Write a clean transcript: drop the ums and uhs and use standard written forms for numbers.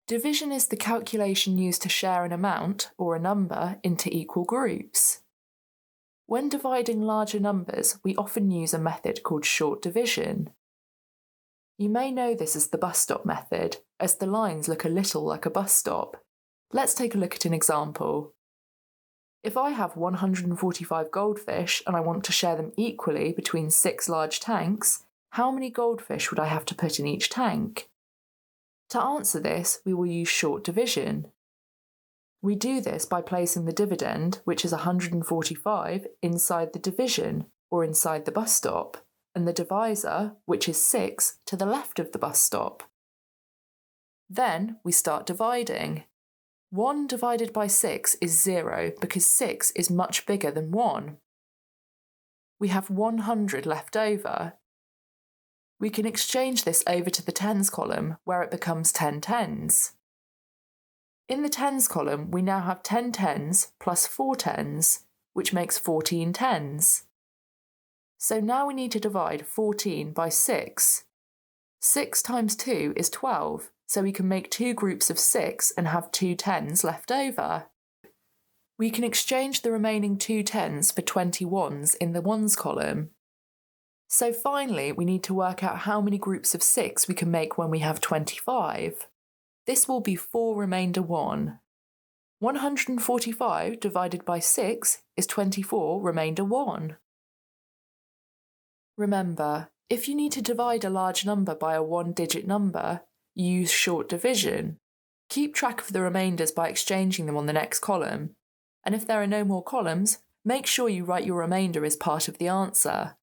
Division is the calculation used to share an amount, or a number, into equal groups. When dividing larger numbers, we often use a method called short division. You may know this as the bus stop method, as the lines look a little like a bus stop. Let's take a look at an example. If I have 145 goldfish and I want to share them equally between 6 large tanks, how many goldfish would I have to put in each tank? To answer this, we will use short division. We do this by placing the dividend, which is 145, inside the division, or inside the bus stop, and the divisor, which is 6, to the left of the bus stop. Then we start dividing. 1 divided by 6 is 0 because 6 is much bigger than 1. We have 100 left over. We can exchange this over to the tens column, where it becomes 10 tens. In the tens column, we now have 10 tens plus 4 tens, which makes 14 tens. So now we need to divide 14 by 6. 6 times 2 is 12, so we can make 2 groups of 6 and have 2 tens left over. We can exchange the remaining 2 tens for 21s in the ones column. So finally, we need to work out how many groups of 6 we can make when we have 25. This will be 4 remainder 1. 145 divided by 6 is 24 remainder 1. Remember, if you need to divide a large number by a 1-digit number, use short division. Keep track of the remainders by exchanging them on the next column. And if there are no more columns, make sure you write your remainder as part of the answer.